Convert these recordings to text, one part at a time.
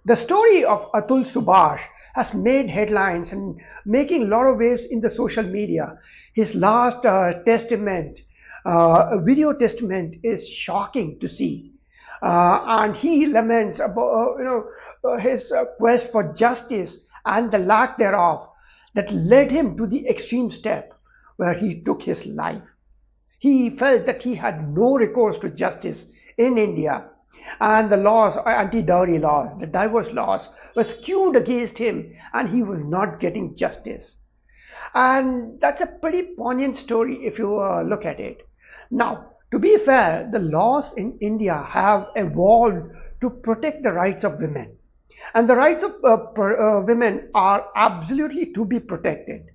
The story of Atul Subash has made headlines and making a lot of waves in the social media. His last video testament, is shocking to see, and he laments about his quest for justice and the lack thereof that led him to the extreme step where he took his life. He felt that he had no recourse to justice in India, and the laws, anti-dowry laws, the divorce laws, were skewed against him, and he was not getting justice. And that's a pretty poignant story if you look at it. Now, to be fair, the laws in India have evolved to protect the rights of women. And the rights of women are absolutely to be protected.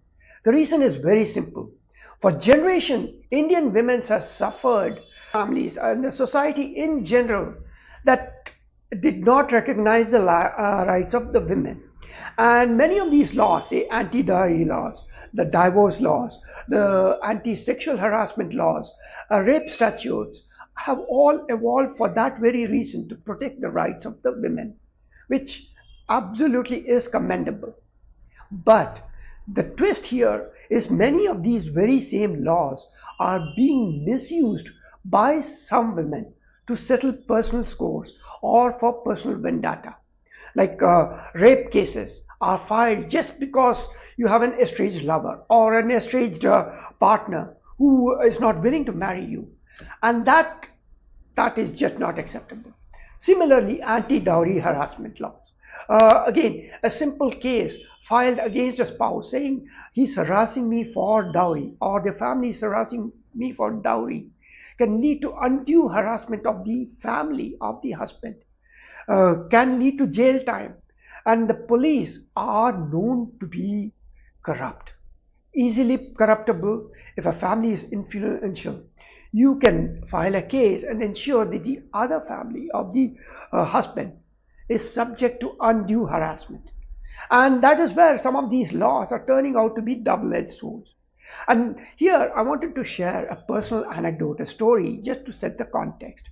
The reason is very simple. For generations, Indian women have suffered, families and the society in general, that did not recognize the rights of the women. And many of these laws, say anti-dowry laws, the divorce laws, the anti-sexual harassment laws, rape statutes, have all evolved for that very reason, to protect the rights of the women, which absolutely is commendable. But the twist here is many of these very same laws are being misused by some women to settle personal scores or for personal vendetta. Like rape cases are filed just because you have an estranged lover or an estranged partner who is not willing to marry you, and that is just not acceptable. Similarly, anti-dowry harassment laws. Again, a simple case filed against a spouse saying he's harassing me for dowry, or the family is harassing me for dowry, can lead to undue harassment of the family of the husband, can lead to jail time. And the police are known to be corrupt, easily corruptible. If a family is influential, you can file a case and ensure that the other family of the husband is subject to undue harassment. And that is where some of these laws are turning out to be double-edged swords. And here I wanted to share a personal anecdote, a story, just to set the context.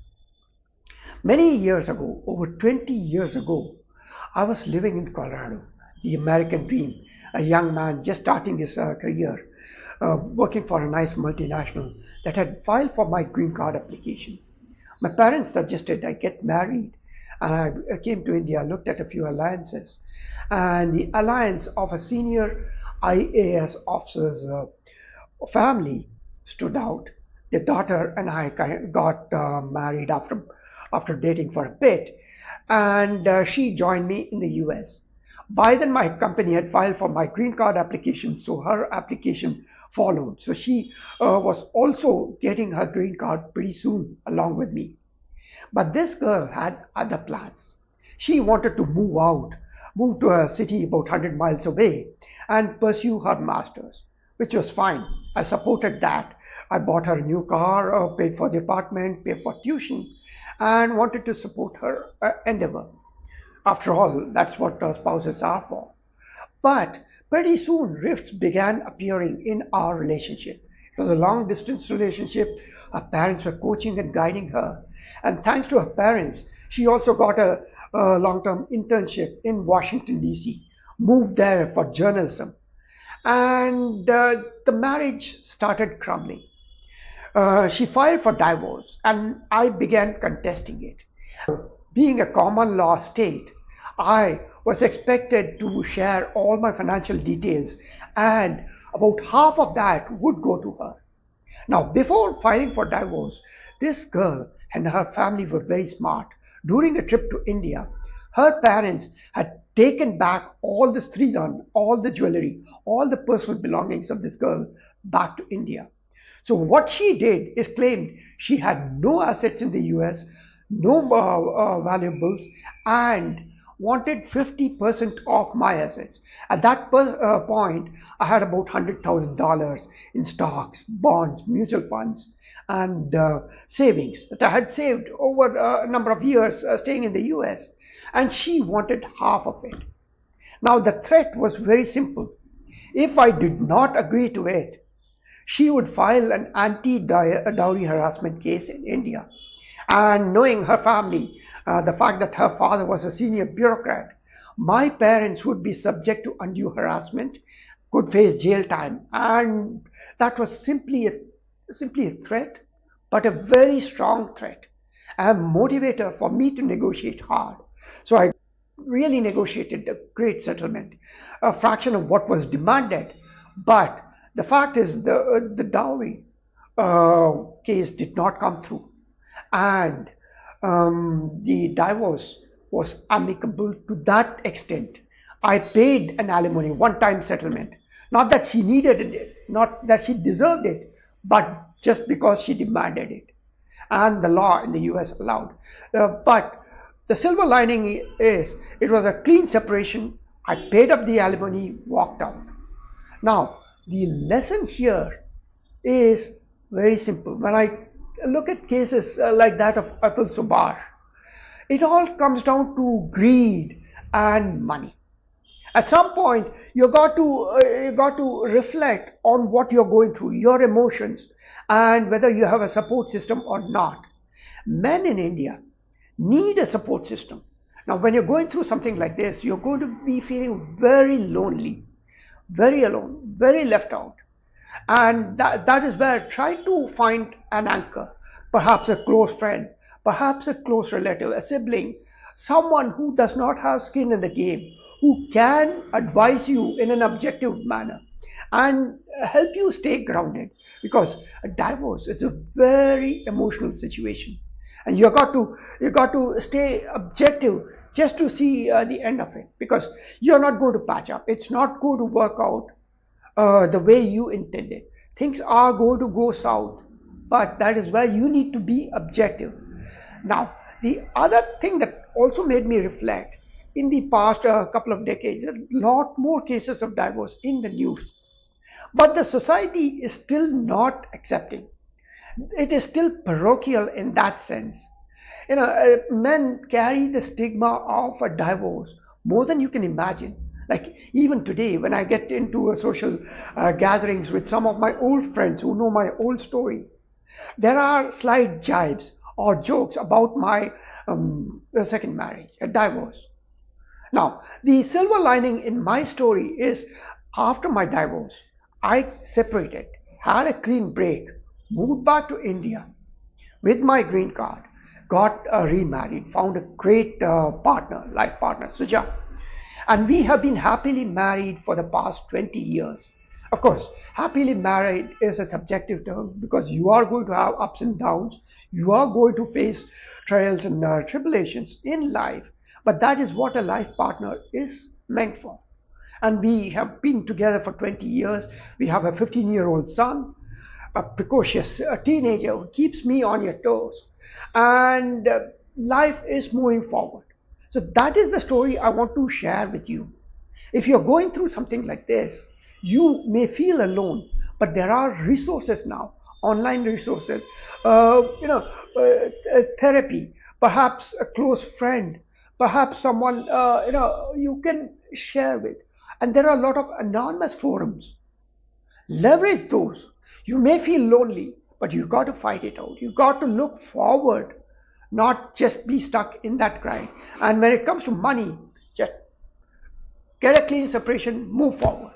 Many years ago, over 20 years ago, I was living in Colorado, the American dream, a young man just starting his career, working for a nice multinational that had filed for my green card application. My parents suggested I get married, and I came to India, looked at a few alliances, and the alliance of a senior IAS officer's family stood out. The daughter and I got married after dating for a bit, and she joined me in the US. By then, my company had filed for my green card application, so her application followed. So she was also getting her green card pretty soon along with me. But this girl had other plans. She wanted to move to a city about 100 miles away and pursue her master's, which was fine. I supported that. I bought her a new car, paid for the apartment, paid for tuition, and wanted to support her endeavor. After all, that's what spouses are for. But pretty soon, rifts began appearing in our relationship. It was a long distance relationship. Her parents were coaching and guiding her. And thanks to her parents, she also got a long-term internship in Washington, D.C., moved there for journalism. And the marriage started crumbling. She filed for divorce, and I began contesting it. Being a common law state, I was expected to share all my financial details, and about half of that would go to her. Now, before filing for divorce, this girl and her family were very smart. During a trip to India, her parents had taken back all the sridan, all the jewelry, all the personal belongings of this girl back to India. So what she did is claimed she had no assets in the US, no valuables, and wanted 50% of my assets. At that point, I had about $100,000 in stocks, bonds, mutual funds, and savings that I had saved over a number of years staying in the US. And she wanted half of it. Now, the threat was very simple. If I did not agree to it, she would file an anti-dowry harassment case in India. And knowing her family, the fact that her father was a senior bureaucrat, my parents would be subject to undue harassment, could face jail time, and that was simply a threat, but a very strong threat, a motivator for me to negotiate hard. So I really negotiated a great settlement, a fraction of what was demanded. But the fact is, the dowry case did not come through, and the divorce was amicable to that extent. I paid an alimony, one-time settlement. Not that she needed it, not that she deserved it, but just because she demanded it. And the law in the US allowed. But the silver lining is it was a clean separation. I paid up the alimony, walked out. Now, the lesson here is very simple. When I look at cases like that of Atul Subash, it all comes down to greed and money. At some point, you got to reflect on what you're going through, your emotions, and whether you have a support system or not. Men in India need a support system. Now, when you're going through something like this, you're going to be feeling very lonely, very alone, very left out. And that is where try to find an anchor, perhaps a close friend, perhaps a close relative, a sibling, someone who does not have skin in the game, who can advise you in an objective manner and help you stay grounded, because a divorce is a very emotional situation, and you got to stay objective just to see the end of it, because you're not going to patch up, it's not going to work out the way you intended. Things are going to go south, but that is where you need to be objective. Now, the other thing that also made me reflect, in the past couple of decades, a lot more cases of divorce in the news, but the society is still not accepting. It is still parochial in that sense. Men carry the stigma of a divorce more than you can imagine. Like even today, when I get into a social gatherings with some of my old friends who know my old story, there are slight jibes or jokes about my second marriage, a divorce. Now, the silver lining in my story is after my divorce, I separated, had a clean break, moved back to India with my green card, got remarried, found a great life partner, Suja, and we have been happily married for the past 20 years. Of course, happily married is a subjective term because you are going to have ups and downs, you are going to face trials and tribulations in life, but that is what a life partner is meant for. And we have been together for 20 years. We have a 15-year-old son, a precocious teenager who keeps me on your toes, and life is moving forward. So that is the story I want to share with you. If you're going through something like this, you may feel alone, but there are resources now, online resources, therapy, perhaps a close friend, perhaps someone you can share with, and there are a lot of anonymous forums. Leverage those. You may feel lonely, but you got to fight it out. You got to look forward, not just be stuck in that grind. And when it comes to money, just get a clean separation, move forward.